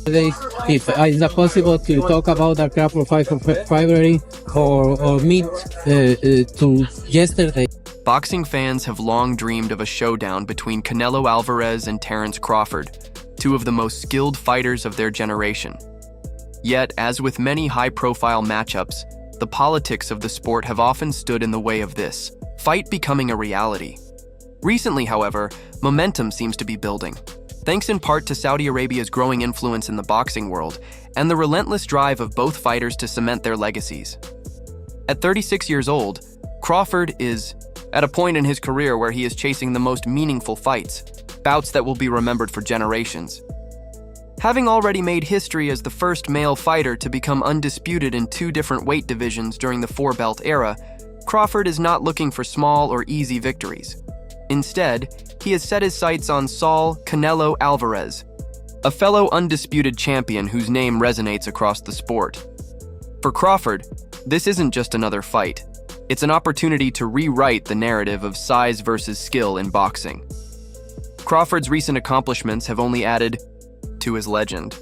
Today, if is it possible to talk about the Crawford fight from February or meet to yesterday? Boxing fans have long dreamed of a showdown between Canelo Alvarez and Terence Crawford, two of the most skilled fighters of their generation. Yet, as with many high-profile matchups, the politics of the sport have often stood in the way of this fight becoming a reality. Recently, however, momentum seems to be building, thanks in part to Saudi Arabia's growing influence in the boxing world and the relentless drive of both fighters to cement their legacies. At 36 years old, Crawford is at a point in his career where he is chasing the most meaningful fights, bouts that will be remembered for generations. Having already made history as the first male fighter to become undisputed in two different weight divisions during the four-belt era, Crawford is not looking for small or easy victories. Instead, he has set his sights on Saul Canelo Alvarez, a fellow undisputed champion whose name resonates across the sport. For Crawford, this isn't just another fight. It's an opportunity to rewrite the narrative of size versus skill in boxing. Crawford's recent accomplishments have only added to his legend.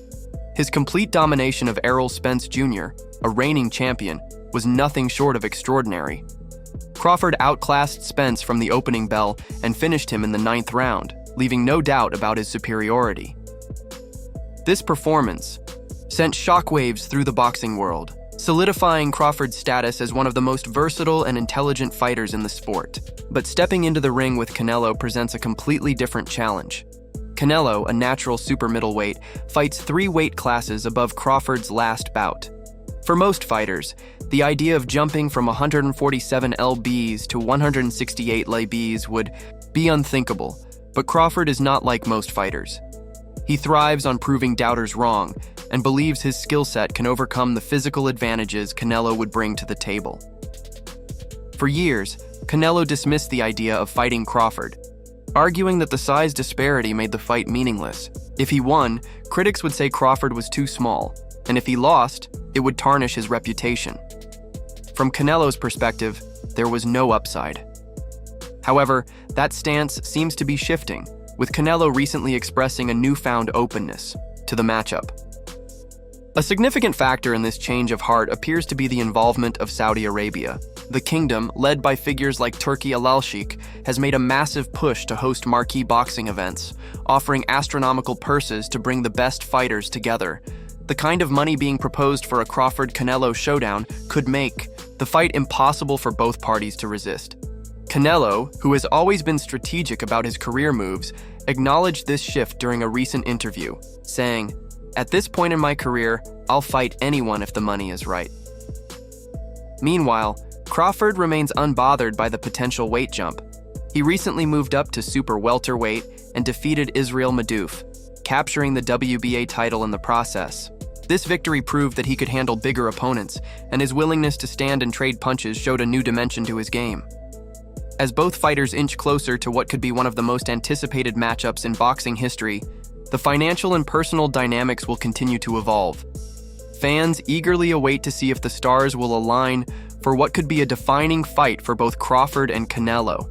His complete domination of Errol Spence Jr., a reigning champion, was nothing short of extraordinary. Crawford outclassed Spence from the opening bell and finished him in the 9th round, leaving no doubt about his superiority. This performance sent shockwaves through the boxing world, solidifying Crawford's status as one of the most versatile and intelligent fighters in the sport. But stepping into the ring with Canelo presents a completely different challenge. Canelo, a natural super middleweight, fights 3 weight classes above Crawford's last bout. For most fighters, the idea of jumping from 147 lbs to 168 lbs would be unthinkable, but Crawford is not like most fighters. He thrives on proving doubters wrong and believes his skill set can overcome the physical advantages Canelo would bring to the table. For years, Canelo dismissed the idea of fighting Crawford, arguing that the size disparity made the fight meaningless. If he won, critics would say Crawford was too small, and if he lost, it would tarnish his reputation. From Canelo's perspective, there was no upside. However, that stance seems to be shifting, with Canelo recently expressing a newfound openness to the matchup. A significant factor in this change of heart appears to be the involvement of Saudi Arabia. The kingdom, led by figures like Turki Al-Sheikh, has made a massive push to host marquee boxing events, offering astronomical purses to bring the best fighters together. The kind of money being proposed for a Crawford-Canelo showdown could make the fight impossible for both parties to resist. Canelo, who has always been strategic about his career moves, acknowledged this shift during a recent interview, saying, "At this point in my career, I'll fight anyone if the money is right." Meanwhile, Crawford remains unbothered by the potential weight jump. He recently moved up to super welterweight and defeated Israel Madouf, capturing the WBA title in the process. This victory proved that he could handle bigger opponents, and his willingness to stand and trade punches showed a new dimension to his game. As both fighters inch closer to what could be one of the most anticipated matchups in boxing history, the financial and personal dynamics will continue to evolve. Fans eagerly await to see if the stars will align for what could be a defining fight for both Crawford and Canelo.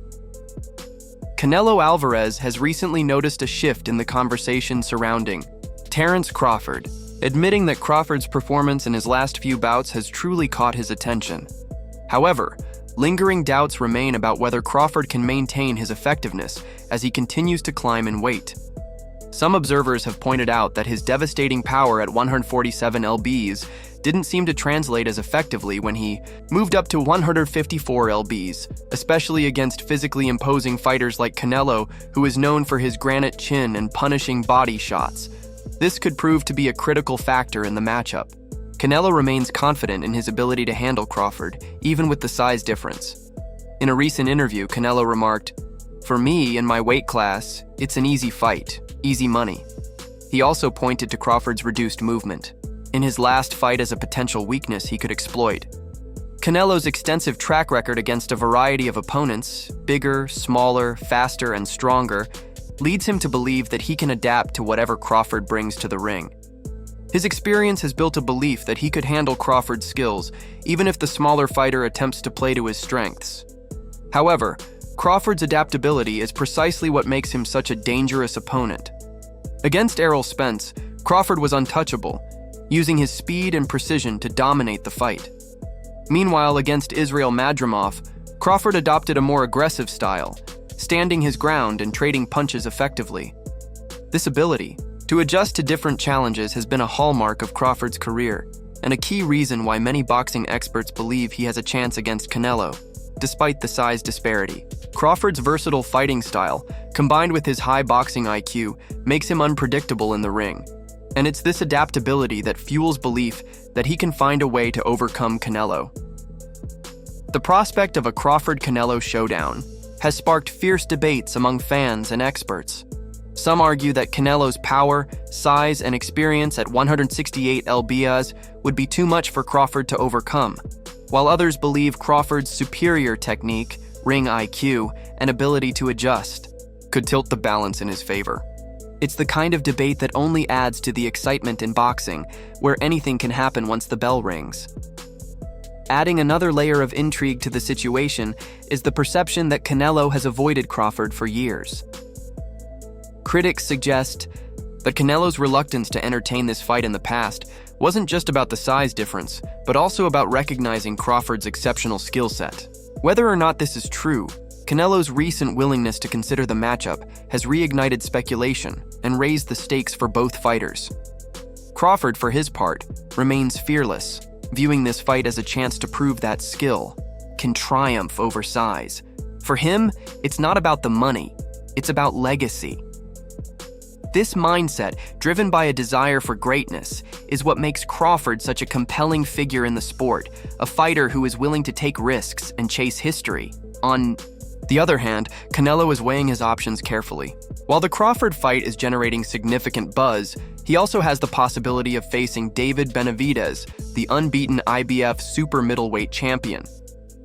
Canelo Alvarez has recently noticed a shift in the conversation surrounding Terence Crawford, admitting that Crawford's performance in his last few bouts has truly caught his attention. However, lingering doubts remain about whether Crawford can maintain his effectiveness as he continues to climb in weight. Some observers have pointed out that his devastating power at 147 lbs didn't seem to translate as effectively when he moved up to 154 lbs, especially against physically imposing fighters like Canelo, who is known for his granite chin and punishing body shots. This could prove to be a critical factor in the matchup. Canelo remains confident in his ability to handle Crawford, even with the size difference. In a recent interview, Canelo remarked, "For me, in my weight class, it's an easy fight, easy money." He also pointed to Crawford's reduced movement, in his last fight as a potential weakness he could exploit. Canelo's extensive track record against a variety of opponents, bigger, smaller, faster, and stronger, leads him to believe that he can adapt to whatever Crawford brings to the ring. His experience has built a belief that he could handle Crawford's skills, even if the smaller fighter attempts to play to his strengths. However, Crawford's adaptability is precisely what makes him such a dangerous opponent. Against Errol Spence, Crawford was untouchable, using his speed and precision to dominate the fight. Meanwhile, against Israel Madrimov, Crawford adopted a more aggressive style, standing his ground and trading punches effectively. This ability to adjust to different challenges has been a hallmark of Crawford's career, and a key reason why many boxing experts believe he has a chance against Canelo, despite the size disparity. Crawford's versatile fighting style, combined with his high boxing IQ, makes him unpredictable in the ring. And it's this adaptability that fuels belief that he can find a way to overcome Canelo. The prospect of a Crawford-Canelo showdown has sparked fierce debates among fans and experts. Some argue that Canelo's power, size, and experience at 168 lbs would be too much for Crawford to overcome, while others believe Crawford's superior technique, ring IQ, and ability to adjust could tilt the balance in his favor. It's the kind of debate that only adds to the excitement in boxing, where anything can happen once the bell rings. Adding another layer of intrigue to the situation is the perception that Canelo has avoided Crawford for years. Critics suggest that Canelo's reluctance to entertain this fight in the past wasn't just about the size difference, but also about recognizing Crawford's exceptional skill set. Whether or not this is true, Canelo's recent willingness to consider the matchup has reignited speculation and raised the stakes for both fighters. Crawford, for his part, remains fearless, viewing this fight as a chance to prove that skill can triumph over size. For him, it's not about the money, it's about legacy. This mindset, driven by a desire for greatness, is what makes Crawford such a compelling figure in the sport, a fighter who is willing to take risks and chase history. On the other hand, Canelo is weighing his options carefully. While the Crawford fight is generating significant buzz, he also has the possibility of facing David Benavidez, the unbeaten IBF super middleweight champion.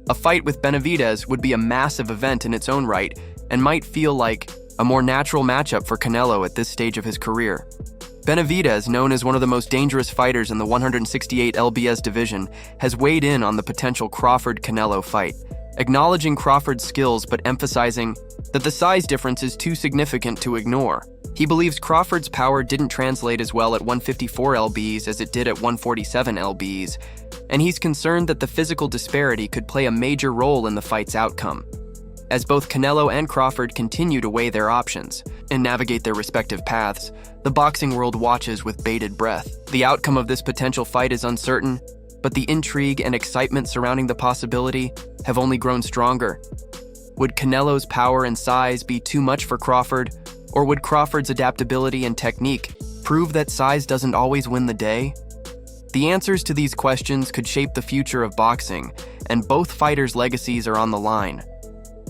A fight with Benavidez would be a massive event in its own right and might feel like a more natural matchup for Canelo at this stage of his career. Benavidez, known as one of the most dangerous fighters in the 168 lbs division, has weighed in on the potential Crawford-Canelo fight, acknowledging Crawford's skills but emphasizing that the size difference is too significant to ignore. He believes Crawford's power didn't translate as well at 154 lbs as it did at 147 lbs, and he's concerned that the physical disparity could play a major role in the fight's outcome. As both Canelo and Crawford continue to weigh their options and navigate their respective paths, the boxing world watches with bated breath. The outcome of this potential fight is uncertain, but the intrigue and excitement surrounding the possibility have only grown stronger. Would Canelo's power and size be too much for Crawford, or would Crawford's adaptability and technique prove that size doesn't always win the day? The answers to these questions could shape the future of boxing, and both fighters' legacies are on the line.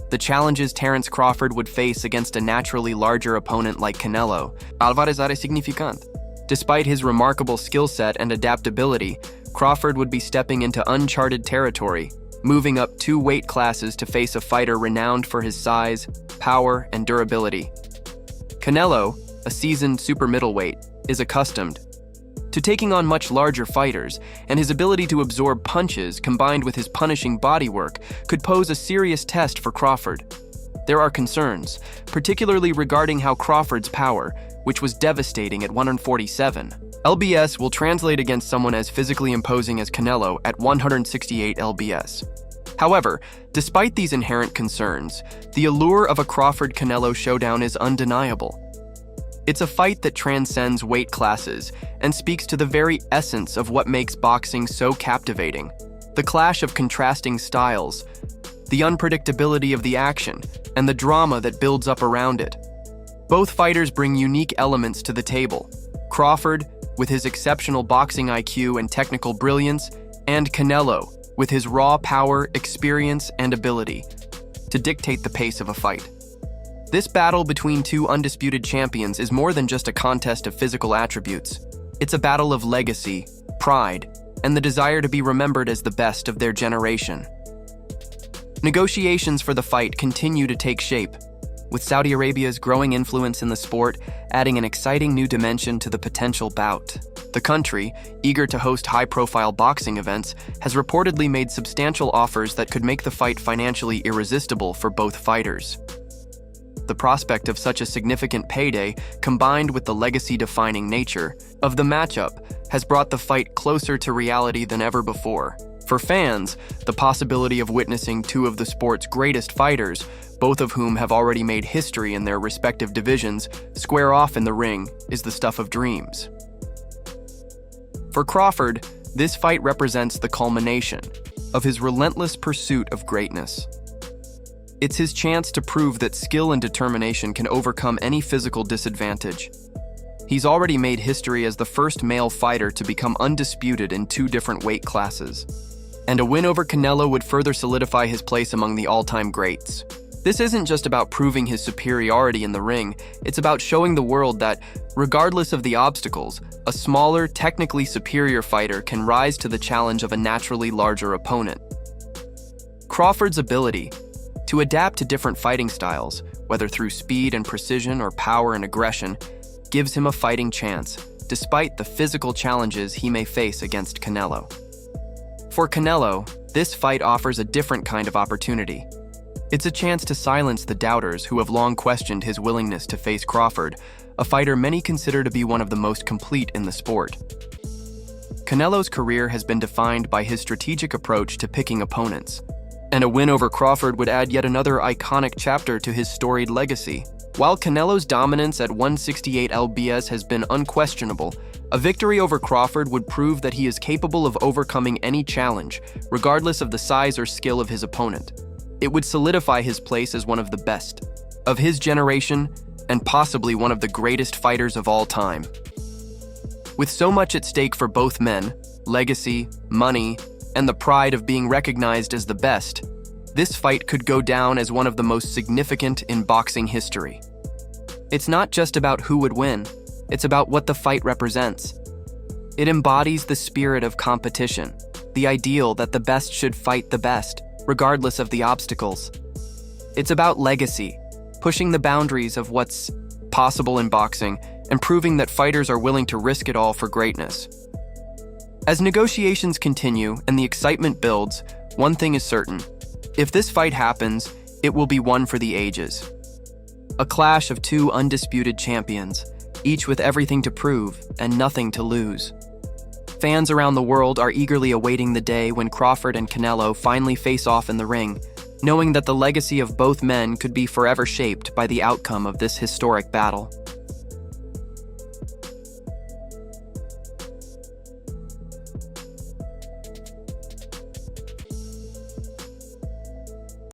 The challenges Terence Crawford would face against a naturally larger opponent like Canelo, Alvarez are significant. Despite his remarkable skill set and adaptability, Crawford would be stepping into uncharted territory, moving up 2 weight classes to face a fighter renowned for his size, power, and durability. Canelo, a seasoned super middleweight, is accustomed to taking on much larger fighters, and his ability to absorb punches combined with his punishing bodywork could pose a serious test for Crawford. There are concerns, particularly regarding how Crawford's power, which was devastating at 147 lbs, will translate against someone as physically imposing as Canelo at 168 lbs. However, despite these inherent concerns, the allure of a Crawford-Canelo showdown is undeniable. It's a fight that transcends weight classes and speaks to the very essence of what makes boxing so captivating. The clash of contrasting styles, the unpredictability of the action, and the drama that builds up around it. Both fighters bring unique elements to the table. Crawford, with his exceptional boxing IQ and technical brilliance, and Canelo, with his raw power, experience, and ability to dictate the pace of a fight. This battle between 2 undisputed champions is more than just a contest of physical attributes. It's a battle of legacy, pride, and the desire to be remembered as the best of their generation. Negotiations for the fight continue to take shape, with Saudi Arabia's growing influence in the sport adding an exciting new dimension to the potential bout. The country, eager to host high-profile boxing events, has reportedly made substantial offers that could make the fight financially irresistible for both fighters. the prospect of such a significant payday, combined with the legacy-defining nature of the matchup, has brought the fight closer to reality than ever before. For fans, the possibility of witnessing two of the sport's greatest fighters, both of whom have already made history in their respective divisions, square off in the ring is the stuff of dreams. For Crawford, this fight represents the culmination of his relentless pursuit of greatness. It's his chance to prove that skill and determination can overcome any physical disadvantage. He's already made history as the first male fighter to become undisputed in 2 different weight classes. And a win over Canelo would further solidify his place among the all-time greats. This isn't just about proving his superiority in the ring, it's about showing the world that, regardless of the obstacles, a smaller, technically superior fighter can rise to the challenge of a naturally larger opponent. Crawford's ability to adapt to different fighting styles, whether through speed and precision or power and aggression, gives him a fighting chance, despite the physical challenges he may face against Canelo. For Canelo, this fight offers a different kind of opportunity. It's a chance to silence the doubters who have long questioned his willingness to face Crawford, a fighter many consider to be one of the most complete in the sport. Canelo's career has been defined by his strategic approach to picking opponents, and a win over Crawford would add yet another iconic chapter to his storied legacy. While Canelo's dominance at 168 lbs has been unquestionable, a victory over Crawford would prove that he is capable of overcoming any challenge, regardless of the size or skill of his opponent. It would solidify his place as one of the best of his generation and possibly one of the greatest fighters of all time. With so much at stake for both men, legacy, money, and the pride of being recognized as the best, this fight could go down as one of the most significant in boxing history. It's not just about who would win, it's about what the fight represents. It embodies the spirit of competition, the ideal that the best should fight the best, regardless of the obstacles. It's about legacy, pushing the boundaries of what's possible in boxing and proving that fighters are willing to risk it all for greatness. As negotiations continue and the excitement builds, one thing is certain. If this fight happens, it will be one for the ages. A clash of 2 undisputed champions, each with everything to prove and nothing to lose. Fans around the world are eagerly awaiting the day when Crawford and Canelo finally face off in the ring, knowing that the legacy of both men could be forever shaped by the outcome of this historic battle.